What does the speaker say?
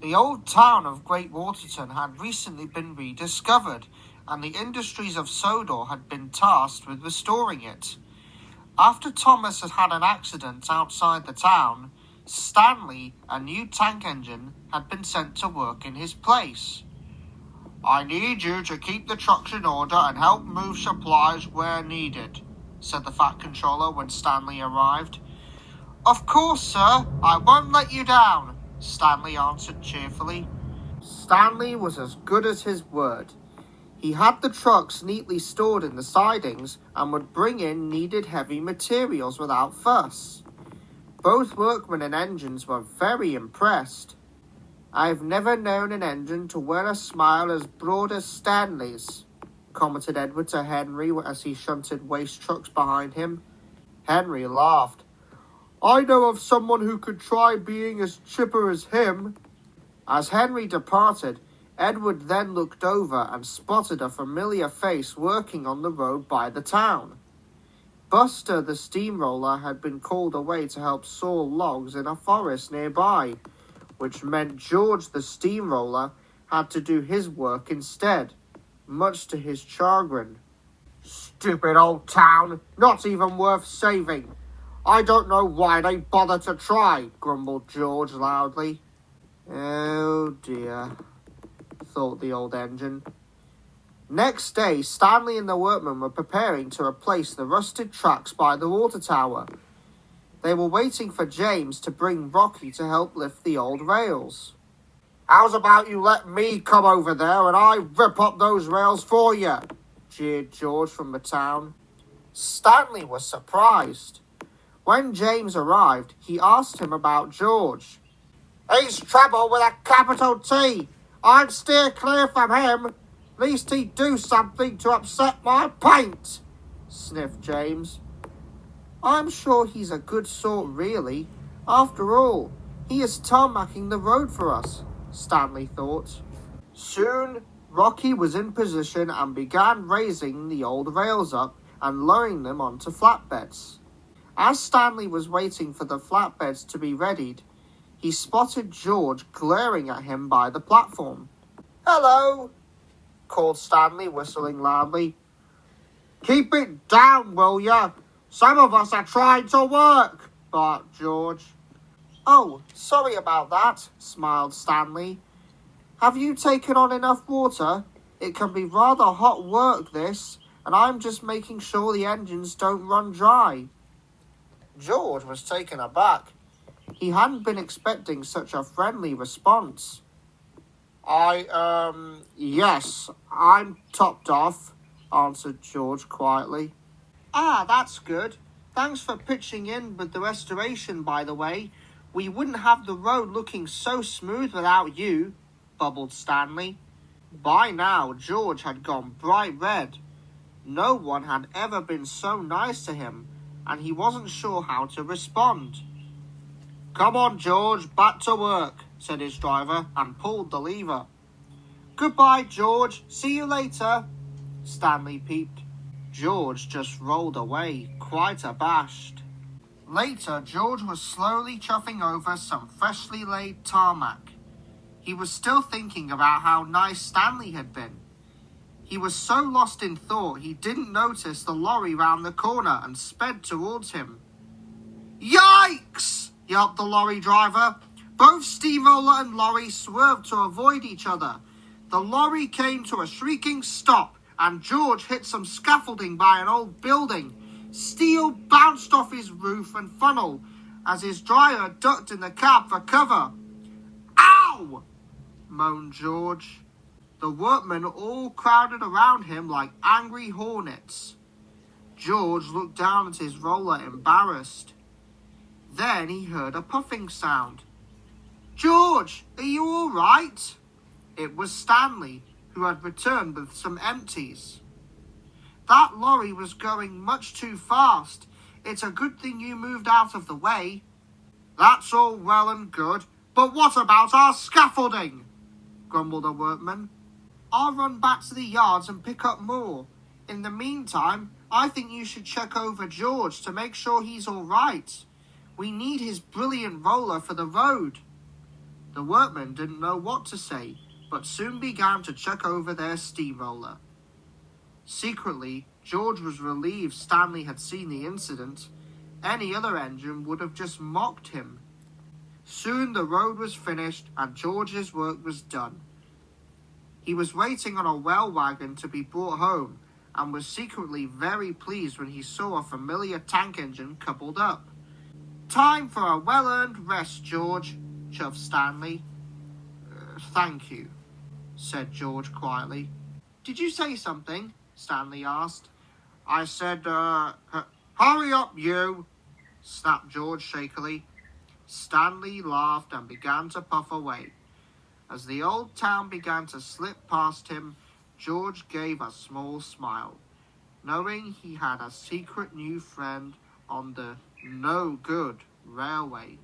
The old town of Great Waterton had recently been rediscovered, and the industries of Sodor had been tasked with restoring it. After Thomas had had an accident outside the town, Stanley, a new tank engine, had been sent to work in his place. "I need you to keep the trucks in order and help move supplies where needed," said the Fat Controller when Stanley arrived. "Of course, sir. I won't let you down," Stanley answered cheerfully. Stanley was as good as his word. He had the trucks neatly stored in the sidings and would bring in needed heavy materials without fuss. Both workmen and engines were very impressed. "I've never known an engine to wear a smile as broad as Stanley's," commented Edward to Henry as he shunted waste trucks behind him. Henry laughed. "I know of someone who could try being as chipper as him." As Henry departed, Edward then looked over and spotted a familiar face working on the road by the town. Buster the steamroller had been called away to help saw logs in a forest nearby, which meant George the steamroller had to do his work instead, much to his chagrin. "Stupid old town, not even worth saving. I don't know why they bother to try," grumbled George loudly. "Oh dear," thought the old engine. Next day, Stanley and the workmen were preparing to replace the rusted tracks by the water tower. They were waiting for James to bring Rocky to help lift the old rails. "How's about you let me come over there and I rip up those rails for you?" jeered George from the town. Stanley was surprised. When James arrived, he asked him about George. "He's trouble with a capital T. I'd steer clear from him. Least he'd do something to upset my paint," sniffed James. "I'm sure he's a good sort, really. After all, he is tarmacking the road for us," Stanley thought. Soon, Rocky was in position and began raising the old rails up and lowering them onto flatbeds. As Stanley was waiting for the flatbeds to be readied, he spotted George glaring at him by the platform. "Hello," called Stanley, whistling loudly. "Keep it down, will ya? Some of us are trying to work," barked George. "Oh, sorry about that," smiled Stanley. "Have you taken on enough water? It can be rather hot work, this, and I'm just making sure the engines don't run dry." George was taken aback. He hadn't been expecting such a friendly response. Yes, I'm topped off," answered George quietly. "Ah, that's good. Thanks for pitching in with the restoration, by the way. We wouldn't have the road looking so smooth without you," bubbled Stanley. By now, George had gone bright red. No one had ever been so nice to him, and he wasn't sure how to respond. "Come on, George, back to work," said his driver, and pulled the lever. "Goodbye, George. See you later," Stanley peeped. George just rolled away, quite abashed. Later, George was slowly chuffing over some freshly laid tarmac. He was still thinking about how nice Stanley had been. He was so lost in thought he didn't notice the lorry round the corner and sped towards him. "Yikes!" yelped the lorry driver. Both steamroller and lorry swerved to avoid each other. The lorry came to a shrieking stop, and George hit some scaffolding by an old building. Steel bounced off his roof and funnel as his driver ducked in the cab for cover. "Ow!" moaned George. The workmen all crowded around him like angry hornets. George looked down at his roller, embarrassed. Then he heard a puffing sound. "George, are you all right?" It was Stanley, who had returned with some empties. "That lorry was going much too fast. It's a good thing you moved out of the way." "That's all well and good, but what about our scaffolding?" grumbled a workman. "I'll run back to the yards and pick up more. In the meantime, I think you should check over George to make sure he's all right. We need his brilliant roller for the road." The workmen didn't know what to say, but soon began to check over their steamroller. Secretly, George was relieved Stanley had seen the incident. Any other engine would have just mocked him. Soon the road was finished and George's work was done. He was waiting on a well wagon to be brought home and was secretly very pleased when he saw a familiar tank engine coupled up. "Time for a well-earned rest, George," chuffed Stanley. Thank you," said George quietly. "Did you say something?" Stanley asked. "I said, hurry up, you," snapped George shakily. Stanley laughed and began to puff away. As the old town began to slip past him, George gave a small smile, knowing he had a secret new friend on the no-good railway.